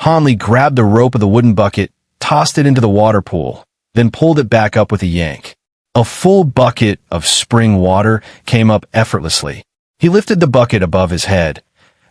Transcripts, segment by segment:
Han Li grabbed the rope of the wooden bucket, tossed it into the water pool, then pulled it back up with a yank. A full bucket of spring water came up effortlessly. He lifted the bucket above his head,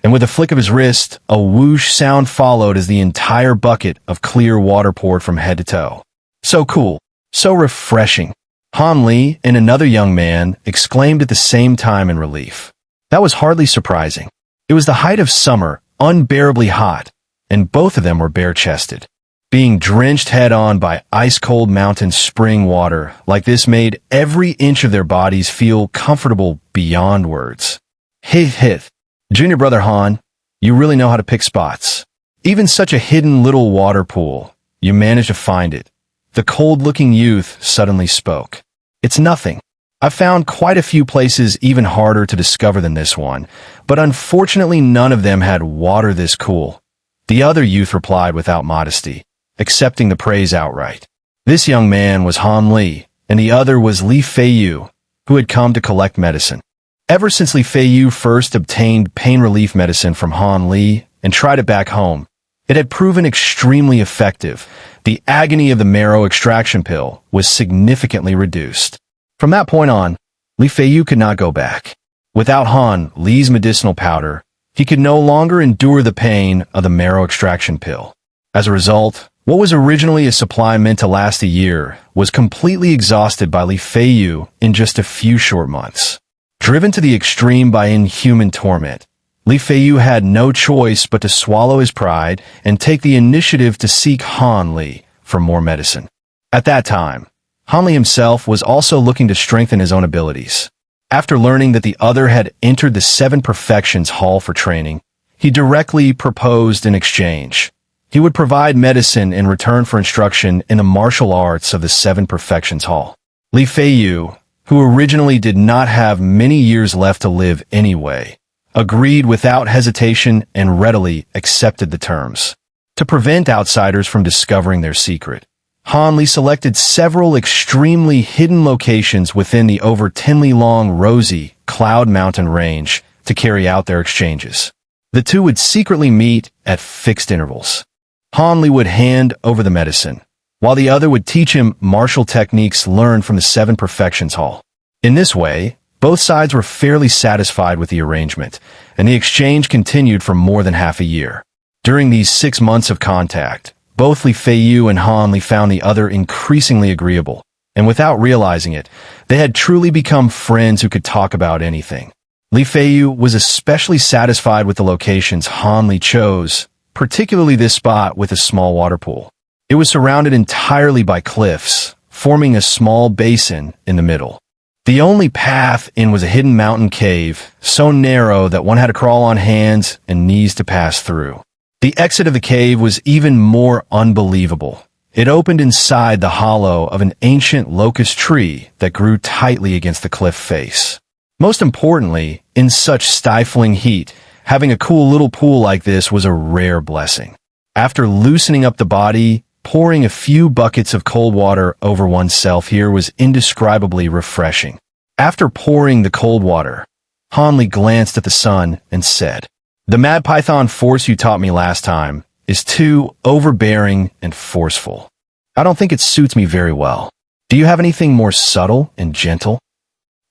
and with a flick of his wrist, a whoosh sound followed as the entire bucket of clear water poured from head to toe. So cool, so refreshing. Han Li and another young man exclaimed at the same time in relief. That was hardly surprising. It was the height of summer, unbearably hot, and both of them were bare-chested. Being drenched head-on by ice-cold mountain spring water like this made every inch of their bodies feel comfortable beyond words. Hith. Junior brother Han, you really know how to pick spots. Even such a hidden little water pool, you managed to find it. The cold-looking youth suddenly spoke. It's nothing. I've found quite a few places even harder to discover than this one, but unfortunately none of them had water this cool. The other youth replied without modesty, accepting the praise outright. This young man was Han Li, and the other was Feiyu, who had come to collect medicine. Ever since Feiyu first obtained pain relief medicine from Han Li and tried it back home, it had proven extremely effective. The agony of the marrow extraction pill was significantly reduced. From that point on, Feiyu could not go back. Without Han Li's medicinal powder, he could no longer endure the pain of the marrow extraction pill. As a result, what was originally a supply meant to last a year was completely exhausted by Feiyu in just a few short months. Driven to the extreme by inhuman torment, Feiyu had no choice but to swallow his pride and take the initiative to seek Han Li for more medicine. At that time, Han Li himself was also looking to strengthen his own abilities. After learning that the other had entered the Seven Perfections Hall for training, he directly proposed an exchange. He would provide medicine in return for instruction in the martial arts of the Seven Perfections Hall. Feiyu, who originally did not have many years left to live anyway, agreed without hesitation and readily accepted the terms. To prevent outsiders from discovering their secret, Han Li selected several extremely hidden locations within the over 10-li-long Rosy Cloud Mountain range to carry out their exchanges. The two would secretly meet at fixed intervals. Han Li would hand over the medicine, while the other would teach him martial techniques learned from the Seven Perfections Hall. In this way, both sides were fairly satisfied with the arrangement, and the exchange continued for more than half a year. During these 6 months of contact, both Feiyu and Han Li found the other increasingly agreeable, and without realizing it, they had truly become friends who could talk about anything. Feiyu was especially satisfied with the locations Han Li chose, particularly this spot with a small water pool. It was surrounded entirely by cliffs, forming a small basin in the middle. The only path in was a hidden mountain cave, so narrow that one had to crawl on hands and knees to pass through. The exit of the cave was even more unbelievable. It opened inside the hollow of an ancient locust tree that grew tightly against the cliff face. Most importantly, in such stifling heat, having a cool little pool like this was a rare blessing. After loosening up the body, pouring a few buckets of cold water over oneself here was indescribably refreshing. After pouring the cold water, Han Li glanced at the sun and said, "The Mad Python force you taught me last time is too overbearing and forceful. I don't think it suits me very well. Do you have anything more subtle and gentle?"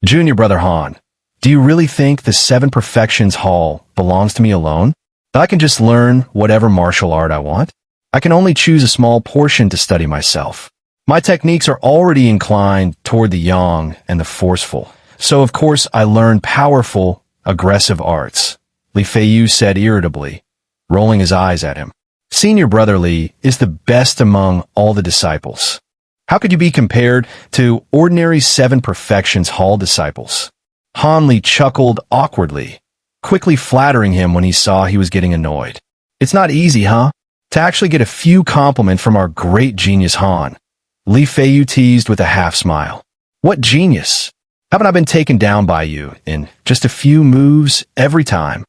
Junior brother Han, do you really think the Seven Perfections Hall belongs to me alone? That I can just learn whatever martial art I want? I can only choose a small portion to study myself. My techniques are already inclined toward the yang and the forceful, so of course I learn powerful, aggressive arts, Feiyu said irritably, rolling his eyes at him. Senior brother Li is the best among all the disciples. How could you be compared to ordinary Seven Perfections Hall disciples? Han Li chuckled awkwardly, quickly flattering him when he saw he was getting annoyed. It's not easy, huh? To actually get a few compliments from our great genius Han. Feiyu teased with a half-smile. What genius? Haven't I been taken down by you in just a few moves every time?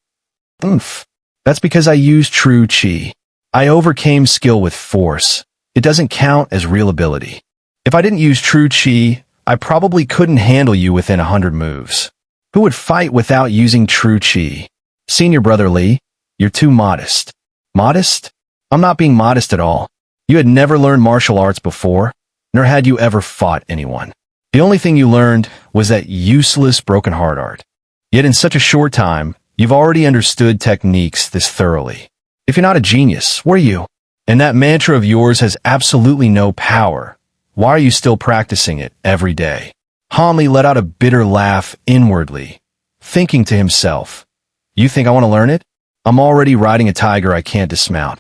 Oomph. That's because I used true chi. I overcame skill with force. It doesn't count as real ability. If I didn't use true chi, I probably couldn't handle you within 100 moves. Who would fight without using true chi? Senior brother Li, you're too modest. Modest? I'm not being modest at all. You had never learned martial arts before, nor had you ever fought anyone. The only thing you learned was that useless broken heart art. Yet in such a short time, you've already understood techniques this thoroughly. If you're not a genius, what are you? And that mantra of yours has absolutely no power. Why are you still practicing it every day? Hanli let out a bitter laugh inwardly, thinking to himself, you think I want to learn it? I'm already riding a tiger I can't dismount.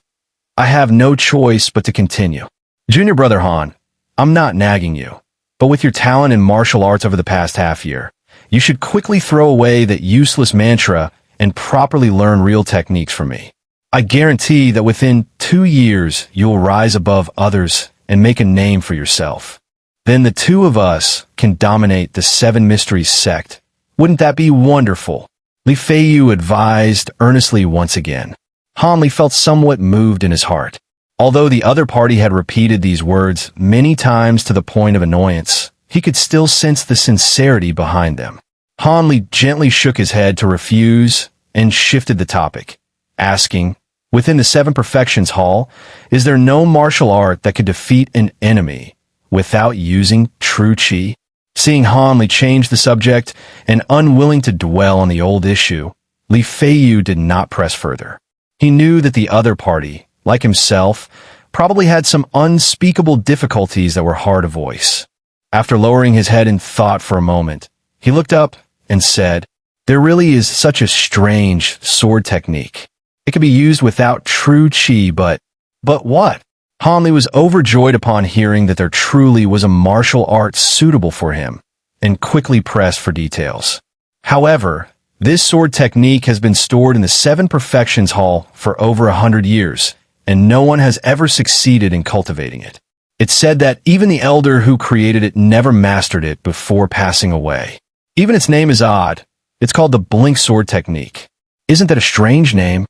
I have no choice but to continue. Junior brother Han, I'm not nagging you, but with your talent in martial arts over the past half year, you should quickly throw away that useless mantra and properly learn real techniques from me. I guarantee that within 2 years, you'll rise above others and make a name for yourself. Then the two of us can dominate the Seven Mysteries sect. Wouldn't that be wonderful? Feiyu advised earnestly once again. Hanli felt somewhat moved in his heart. Although the other party had repeated these words many times to the point of annoyance, he could still sense the sincerity behind them. Hanli gently shook his head to refuse and shifted the topic, asking, within the Seven Perfections Hall, is there no martial art that could defeat an enemy without using true qi? Seeing Hanli change the subject and unwilling to dwell on the old issue, Feiyu did not press further. He knew that the other party, like himself, probably had some unspeakable difficulties that were hard to voice. After lowering his head in thought for a moment, he looked up and said, there really is such a strange sword technique. It can be used without true qi, but what? Hanli was overjoyed upon hearing that there truly was a martial art suitable for him, and quickly pressed for details. However, this sword technique has been stored in the Seven Perfections Hall for over 100 years, and no one has ever succeeded in cultivating it. It's said that even the elder who created it never mastered it before passing away. Even its name is odd. It's called the Blink Sword Technique. Isn't that a strange name?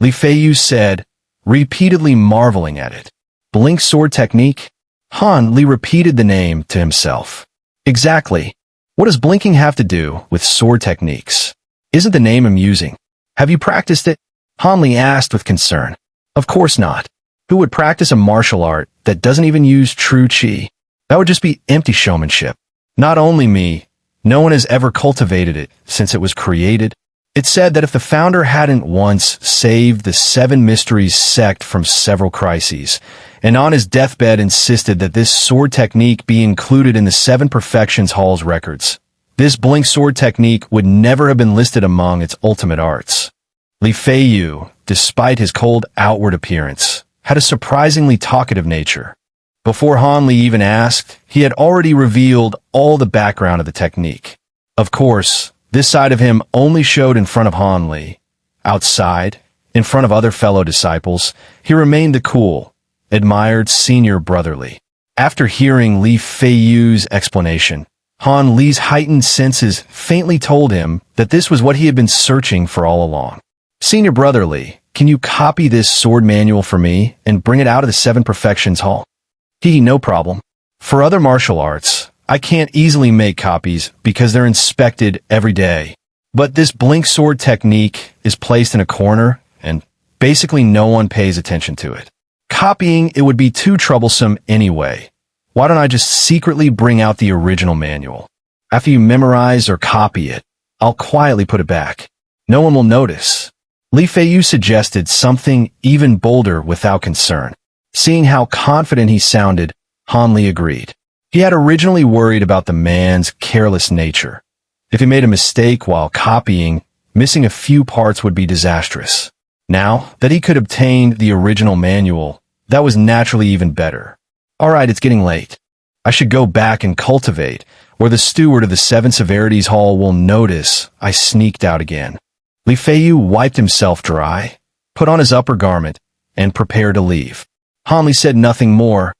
Feiyu said, repeatedly marveling at it. Blink Sword Technique? Hanli repeated the name to himself. Exactly. What does blinking have to do with sword techniques? Isn't the name amusing? Have you practiced it? Hanli asked with concern. Of course not. Who would practice a martial art that doesn't even use true qi? That would just be empty showmanship. Not only me, no one has ever cultivated it since it was created. It's said that if the founder hadn't once saved the Seven Mysteries sect from several crises, and on his deathbed insisted that this sword technique be included in the Seven Perfections Hall's records, this blink sword technique would never have been listed among its ultimate arts. Feiyu, despite his cold outward appearance, had a surprisingly talkative nature. Before Hanli even asked, he had already revealed all the background of the technique. Of course, this side of him only showed in front of Hanli. Outside, in front of other fellow disciples, he remained the cool, admired senior brotherly. After hearing Feiyu's explanation, Hanli's heightened senses faintly told him that this was what he had been searching for all along. Senior brotherly, can you copy this sword manual for me and bring it out of the Seven Perfections Hall? No problem. For other martial arts, I can't easily make copies because they're inspected every day. But this blink sword technique is placed in a corner and basically no one pays attention to it. Copying it would be too troublesome anyway. Why don't I just secretly bring out the original manual? After you memorize or copy it, I'll quietly put it back. No one will notice. Feiyu suggested something even bolder without concern. Seeing how confident he sounded, Hanli agreed. He had originally worried about the man's careless nature. If he made a mistake while copying, missing a few parts would be disastrous. Now that he could obtain the original manual, that was naturally even better. Alright, it's getting late. I should go back and cultivate, or the steward of the Seven Severities Hall will notice I sneaked out again. Feiyu wiped himself dry, put on his upper garment, and prepared to leave. Hanli said nothing more,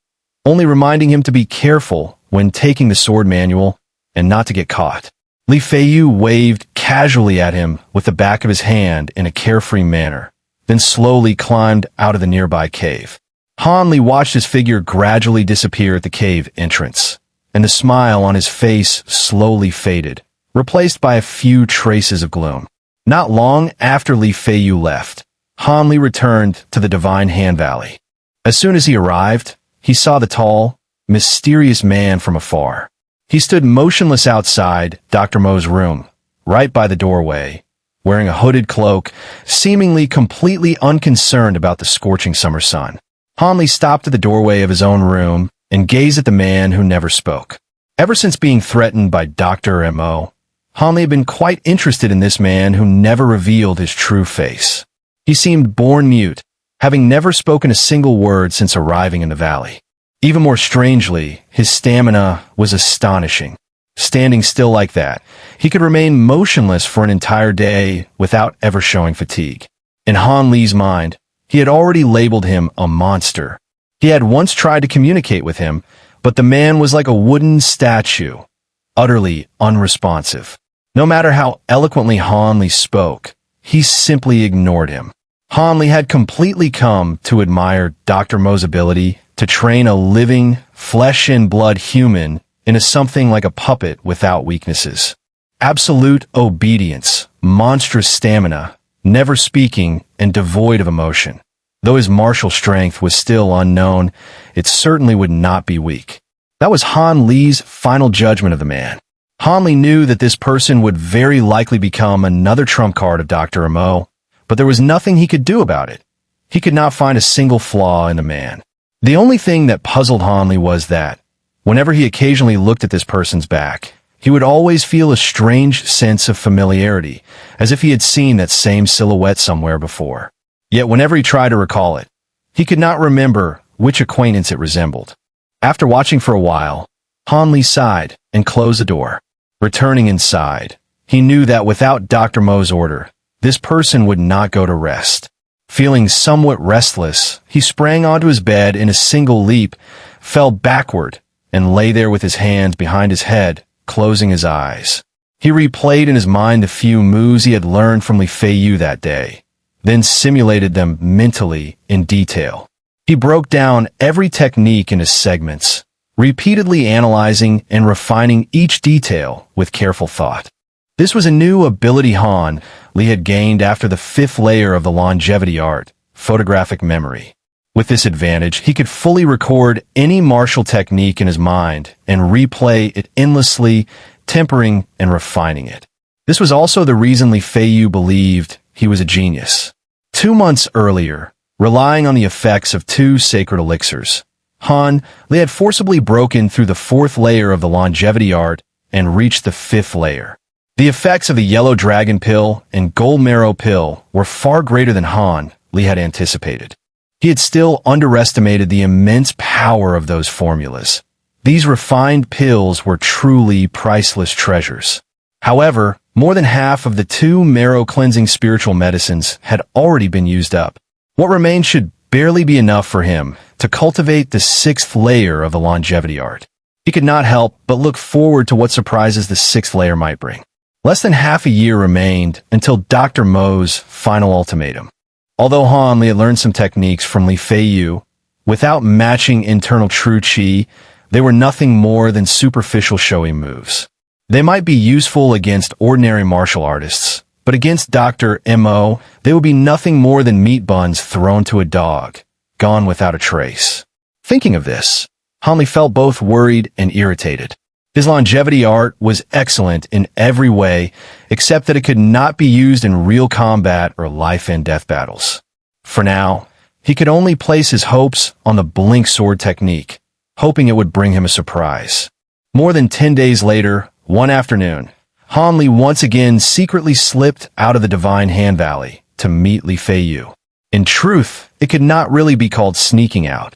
only reminding him to be careful when taking the sword manual and not to get caught. Feiyu waved casually at him with the back of his hand in a carefree manner, then slowly climbed out of the nearby cave. Hanli watched his figure gradually disappear at the cave entrance, and the smile on his face slowly faded, replaced by a few traces of gloom. Not long after Feiyu left, Han Li returned to the Divine Hand Valley. As soon as he arrived, he saw the tall, mysterious man from afar. He stood motionless outside Dr. Mo's room, right by the doorway, wearing a hooded cloak, seemingly completely unconcerned about the scorching summer sun. Han Li stopped at the doorway of his own room and gazed at the man who never spoke. Ever since being threatened by Dr. Mo, Han Li had been quite interested in this man who never revealed his true face. He seemed born mute, having never spoken a single word since arriving in the valley. Even more strangely, his stamina was astonishing. Standing still like that, he could remain motionless for an entire day without ever showing fatigue. In Han Li's mind, he had already labeled him a monster. He had once tried to communicate with him, but the man was like a wooden statue, utterly unresponsive. No matter how eloquently Han Li spoke, he simply ignored him. Han Li had completely come to admire Dr. Mo's ability to train a living, flesh-and-blood human into something like a puppet without weaknesses. Absolute obedience, monstrous stamina, never speaking, and devoid of emotion. Though his martial strength was still unknown, it certainly would not be weak. That was Han Li's final judgment of the man. Han Li knew that this person would very likely become another trump card of Dr. Mo, but there was nothing he could do about it. He could not find a single flaw in the man. The only thing that puzzled Han Li was that, whenever he occasionally looked at this person's back, he would always feel a strange sense of familiarity, as if he had seen that same silhouette somewhere before. Yet whenever he tried to recall it, he could not remember which acquaintance it resembled. After watching for a while, Han Li sighed and closed the door. Returning inside, he knew that without Dr. Mo's order, this person would not go to rest. Feeling somewhat restless, he sprang onto his bed in a single leap, fell backward, and lay there with his hands behind his head, closing his eyes. He replayed in his mind the few moves he had learned from Feiyu that day, then simulated them mentally in detail. He broke down every technique into segments, repeatedly analyzing and refining each detail with careful thought. This was a new ability Han Li had gained after the 5th layer of the longevity art, photographic memory. With this advantage, he could fully record any martial technique in his mind and replay it endlessly, tempering and refining it. This was also the reason Feiyu believed he was a genius. 2 months earlier, relying on the effects of 2 sacred elixirs, Han Li had forcibly broken through the 4th layer of the longevity art and reached the 5th layer. The effects of the yellow dragon pill and gold marrow pill were far greater than Han Li had anticipated. He had still underestimated the immense power of those formulas. These refined pills were truly priceless treasures. However, more than half of the 2 marrow-cleansing spiritual medicines had already been used up. What remained should barely be enough for him to cultivate the 6th layer of the longevity art. He could not help but look forward to what surprises the 6th layer might bring. Less than half a year remained until Dr. Mo's final ultimatum. Although Han Li had learned some techniques from Feiyu, without matching internal true qi, they were nothing more than superficial showy moves. They might be useful against ordinary martial artists, but against Dr. Mo, they would be nothing more than meat buns thrown to a dog, gone without a trace. Thinking of this, Han Li felt both worried and irritated. His longevity art was excellent in every way, except that it could not be used in real combat or life-and-death battles. For now, he could only place his hopes on the blink sword technique, hoping it would bring him a surprise. More than 10 days later, one afternoon, Han Li once again secretly slipped out of the Divine Hand Valley to meet Feiyu. In truth, it could not really be called sneaking out.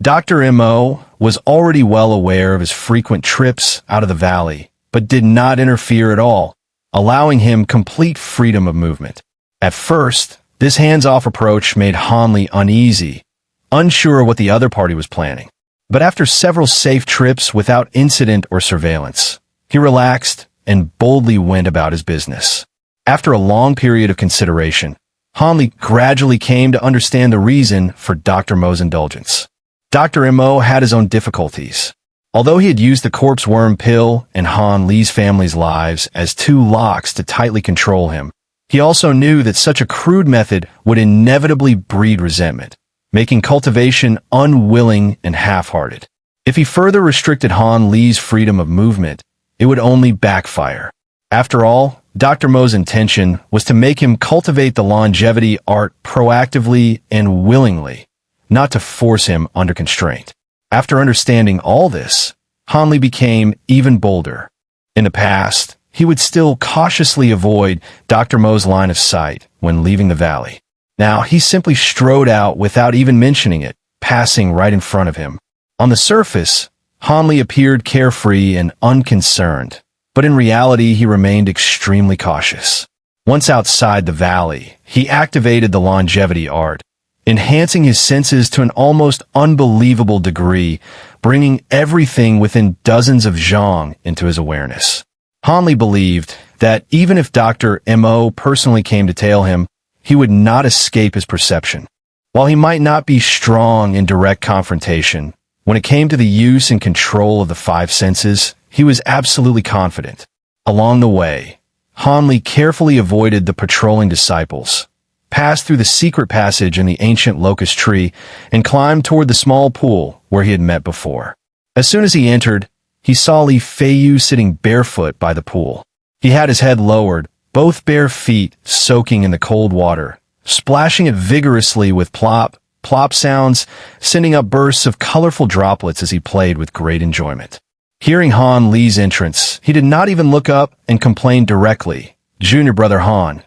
Dr. Mo was already well aware of his frequent trips out of the valley, but did not interfere at all, allowing him complete freedom of movement. At first, this hands-off approach made Han Li uneasy, unsure what the other party was planning. But after several safe trips without incident or surveillance, he relaxed and boldly went about his business. After a long period of consideration, Han Li gradually came to understand the reason for Dr. Mo's indulgence. Dr. Mo had his own difficulties. Although he had used the corpse worm pill and Han Li's family's lives as 2 locks to tightly control him, He also knew that such a crude method would inevitably breed resentment, making cultivation unwilling and half-hearted. If he further restricted Han Li's freedom of movement, it would only backfire. After all, Dr. Mo's intention was to make him cultivate the longevity art proactively and willingly, not to force him under constraint. After understanding all this, Han Li became even bolder. In the past, he would still cautiously avoid Dr. Mo's line of sight when leaving the valley. Now, he simply strode out without even mentioning it, passing right in front of him. On the surface, Han Li appeared carefree and unconcerned, but in reality he remained extremely cautious. Once outside the valley, he activated the longevity art, enhancing his senses to an almost unbelievable degree, bringing everything within dozens of zhang into his awareness. Han Li believed that even if Dr. Mo personally came to tail him, he would not escape his perception. While he might not be strong in direct confrontation, when it came to the use and control of the five senses, he was absolutely confident. Along the way, Han Li carefully avoided the patrolling disciples, passed through the secret passage in the ancient locust tree, and climbed toward the small pool where he had met before. As soon as he entered, he saw Feiyu sitting barefoot by the pool. He had his head lowered, both bare feet soaking in the cold water, splashing it vigorously with plop, plop sounds, sending up bursts of colorful droplets as he played with great enjoyment. Hearing Han Li's entrance, he did not even look up and complained directly, "Junior brother Han,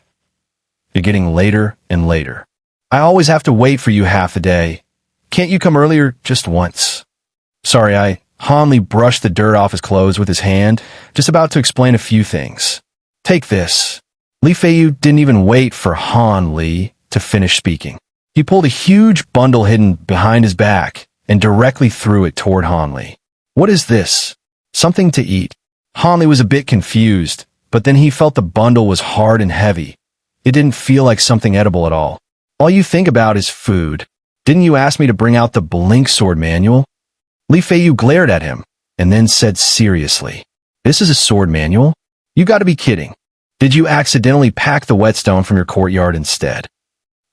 you're getting later and later. I always have to wait for you half a day. Can't you come earlier just once?" "Sorry, Han Li brushed the dirt off his clothes with his hand, just about to explain a few things. "Take this." Feiyu didn't even wait for Han Li to finish speaking. He pulled a huge bundle hidden behind his back and directly threw it toward Han Li. "What is this?" "Something to eat." Han Li was a bit confused, but then he felt the bundle was hard and heavy. It didn't feel like something edible at all. "All you think about is food. Didn't you ask me to bring out the Blink Sword manual?" Feiyu glared at him, and then said seriously, "This is a sword manual? You gotta be kidding. Did you accidentally pack the whetstone from your courtyard instead?"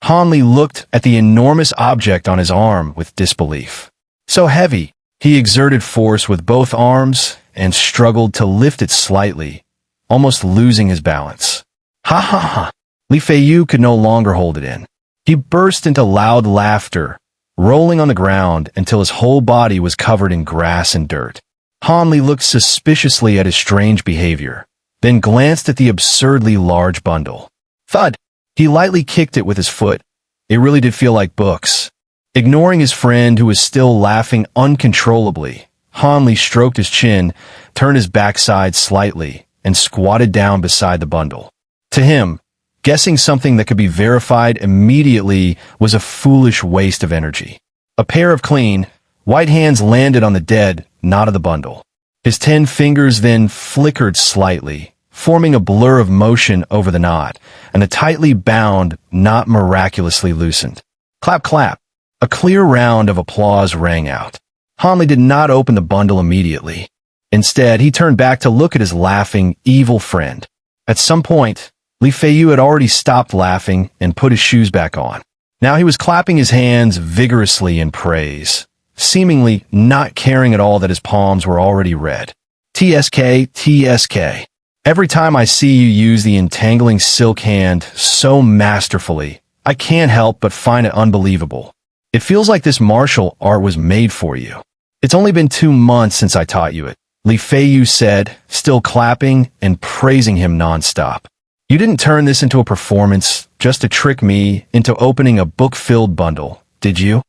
Han Li looked at the enormous object on his arm with disbelief. So heavy, he exerted force with both arms and struggled to lift it slightly, almost losing his balance. "Ha ha ha!" Feiyu could no longer hold it in. He burst into loud laughter, rolling on the ground until his whole body was covered in grass and dirt. Han Li looked suspiciously at his strange behavior, then glanced at the absurdly large bundle. Thud! He lightly kicked it with his foot. It really did feel like books. Ignoring his friend, who was still laughing uncontrollably, Han Li stroked his chin, turned his backside slightly, and squatted down beside the bundle. To him, guessing something that could be verified immediately was a foolish waste of energy. A pair of clean, white hands landed on the dead knot of the bundle. His 10 fingers then flickered slightly, forming a blur of motion over the knot, and the tightly bound knot miraculously loosened. Clap, clap. A clear round of applause rang out. Han Li did not open the bundle immediately. Instead, he turned back to look at his laughing, evil friend. At some point, Feiyu had already stopped laughing and put his shoes back on. Now he was clapping his hands vigorously in praise, seemingly not caring at all that his palms were already red. "TSK, TSK. Every time I see you use the entangling silk hand so masterfully, I can't help but find it unbelievable. It feels like this martial art was made for you. It's only been 2 months since I taught you it," Feiyu said, still clapping and praising him nonstop. "You didn't turn this into a performance just to trick me into opening a book-filled bundle, did you?"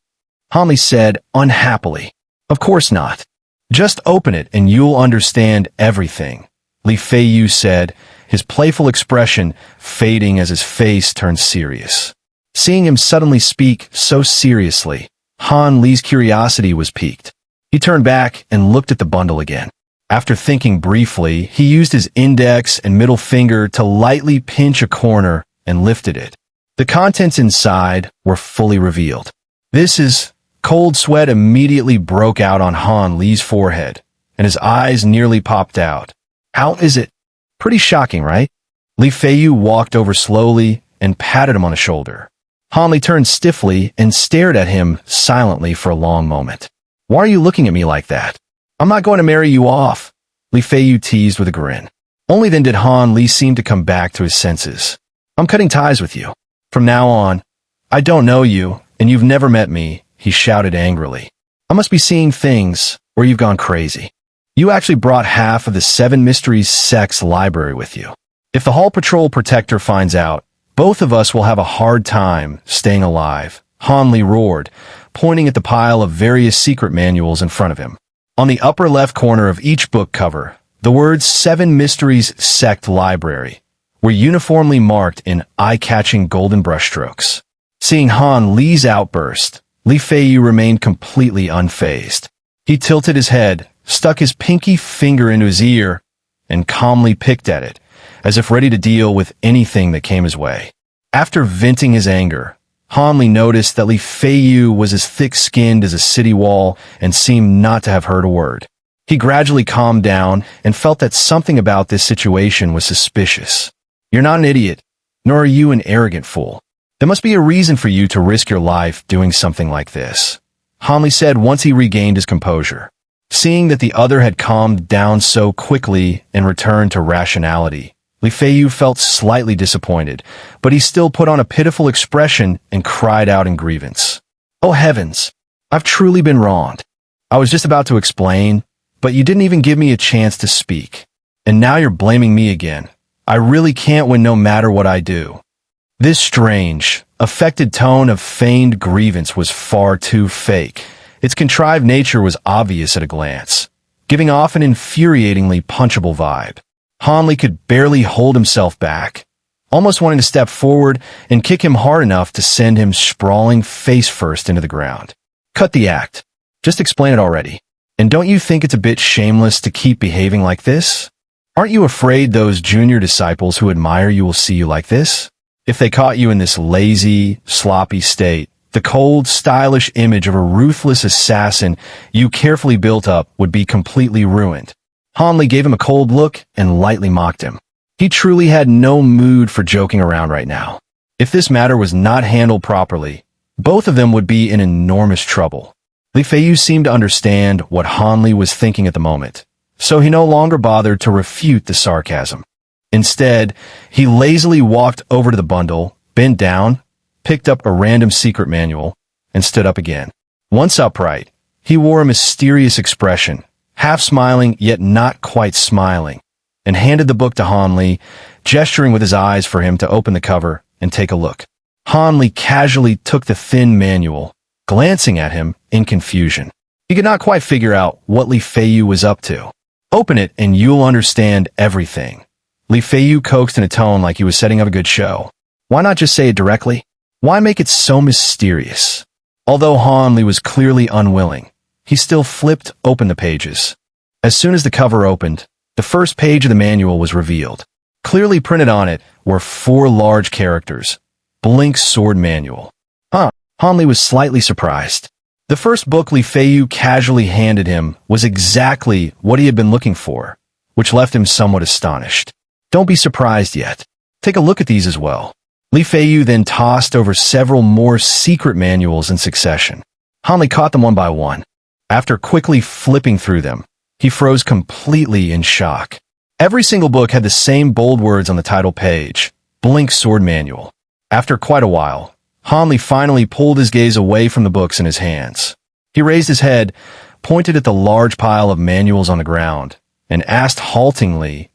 Han Li said unhappily. "Of course not. Just open it and you'll understand everything," Feiyu said, his playful expression fading as his face turned serious. Seeing him suddenly speak so seriously, Han Li's curiosity was piqued. He turned back and looked at the bundle again. After thinking briefly, he used his index and middle finger to lightly pinch a corner and lifted it. The contents inside were fully revealed. Cold sweat immediately broke out on Han Li's forehead, and his eyes nearly popped out. "How is it? Pretty shocking, right?" Li Feiyu walked over slowly and patted him on the shoulder. Han Li turned stiffly and stared at him silently for a long moment. "Why are you looking at me like that?" "I'm not going to marry you off," Li Feiyu teased with a grin. Only then did Han Li seem to come back to his senses. "I'm cutting ties with you. From now on, I don't know you, and you've never met me," he shouted angrily. "I must be seeing things, or you've gone crazy. You actually brought half of the 7 Mysteries Sects library with you. If the Hall Patrol Protector finds out, both of us will have a hard time staying alive," Han Li roared, pointing at the pile of various secret manuals in front of him. On the upper left corner of each book cover, the words 7 Mysteries Sect Library were uniformly marked in eye-catching golden brushstrokes. Seeing Han Li's outburst, Li Feiyu remained completely unfazed. He tilted his head, stuck his pinky finger into his ear, and calmly picked at it, as if ready to deal with anything that came his way. After venting his anger, Han Li noticed that Li Feiyu was as thick-skinned as a city wall and seemed not to have heard a word. He gradually calmed down and felt that something about this situation was suspicious. "You're not an idiot, nor are you an arrogant fool. There must be a reason for you to risk your life doing something like this," Han Li said once he regained his composure. Seeing that the other had calmed down so quickly and returned to rationality, Li Feiyu felt slightly disappointed, but he still put on a pitiful expression and cried out in grievance. "Oh heavens, I've truly been wronged. I was just about to explain, but you didn't even give me a chance to speak. And now you're blaming me again. I really can't win no matter what I do." This strange, affected tone of feigned grievance was far too fake. Its contrived nature was obvious at a glance, giving off an infuriatingly punchable vibe. Han Li could barely hold himself back, almost wanting to step forward and kick him hard enough to send him sprawling face first into the ground. "Cut the act. Just explain it already. And don't you think it's a bit shameless to keep behaving like this? Aren't you afraid those junior disciples who admire you will see you like this? If they caught you in this lazy, sloppy state, the cold, stylish image of a ruthless assassin you carefully built up would be completely ruined." Han Li gave him a cold look and lightly mocked him. He truly had no mood for joking around right now. If this matter was not handled properly, both of them would be in enormous trouble. Li Feiyu seemed to understand what Han Li was thinking at the moment, so he no longer bothered to refute the sarcasm. Instead, he lazily walked over to the bundle, bent down, picked up a random secret manual, and stood up again. Once upright, he wore a mysterious expression, half smiling yet not quite smiling, and handed the book to Han Li, gesturing with his eyes for him to open the cover and take a look. Han Li casually took the thin manual, glancing at him in confusion. He could not quite figure out what Li Feiyu was up to. "Open it and you'll understand everything," Li Feiyu coaxed in a tone like he was setting up a good show. Why not just say it directly? Why make it so mysterious? Although Han Li was clearly unwilling, he still flipped open the pages. As soon as the cover opened, the first page of the manual was revealed. Clearly printed on it were 4 large characters, "Blink Sword Manual." Han Li was slightly surprised. The first book Li Feiyu casually handed him was exactly what he had been looking for, which left him somewhat astonished. "Don't be surprised yet. Take a look at these as well." Li Feiyu then tossed over several more secret manuals in succession. Han Li caught them one by one. After quickly flipping through them, he froze completely in shock. Every single book had the same bold words on the title page, "Blink Sword Manual." After quite a while, Han Li finally pulled his gaze away from the books in his hands. He raised his head, pointed at the large pile of manuals on the ground, and asked haltingly,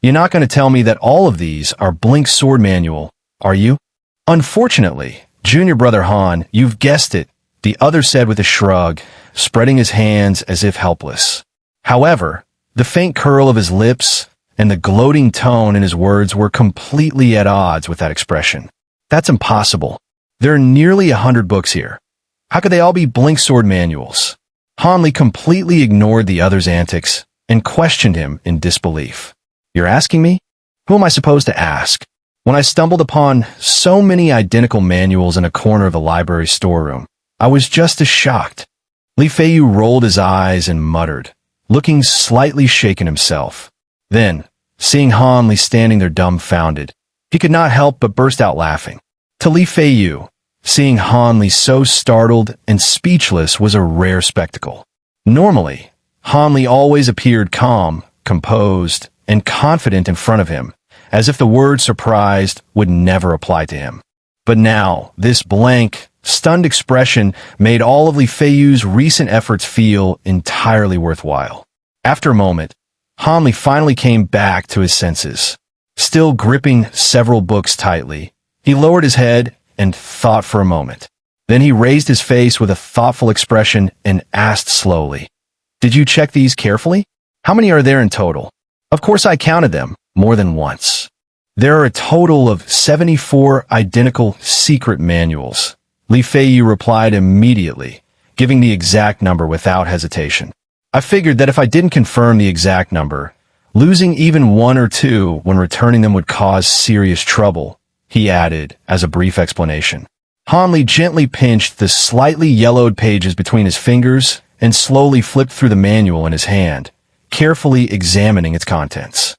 "You're not going to tell me that all of these are Blink Sword Manual, are you?" "Unfortunately, Junior Brother Han, you've guessed it," the other said with a shrug, spreading his hands as if helpless. However, the faint curl of his lips and the gloating tone in his words were completely at odds with that expression. "That's impossible. There are nearly 100 books here. How could they all be Blink Sword Manuals?" Han Li completely ignored the other's antics and questioned him in disbelief. "You're asking me? Who am I supposed to ask? When I stumbled upon so many identical manuals in a corner of the library storeroom, I was just as shocked." Li Feiyu rolled his eyes and muttered, looking slightly shaken himself. Then, seeing Han Li standing there dumbfounded. He could not help but burst out laughing. To Li Feiyu, seeing Han Li so startled and speechless was a rare spectacle. Normally, Han Li always appeared calm, composed, and confident in front of him, as if the word surprised would never apply to him. But now, this blank, stunned expression made all of Li Feiyu's recent efforts feel entirely worthwhile. After a moment, Han Li finally came back to his senses. Still gripping several books tightly, he lowered his head and thought for a moment. Then he raised his face with a thoughtful expression and asked slowly, "Did you check these carefully? How many are there in total?" "Of course I counted them, more than once. There are a total of 74 identical secret manuals," Li Feiyu replied immediately, giving the exact number without hesitation. "I figured that if I didn't confirm the exact number, losing even one or two when returning them would cause serious trouble," he added as a brief explanation. Han Li gently pinched the slightly yellowed pages between his fingers and slowly flipped through the manual in his hand, carefully examining its contents.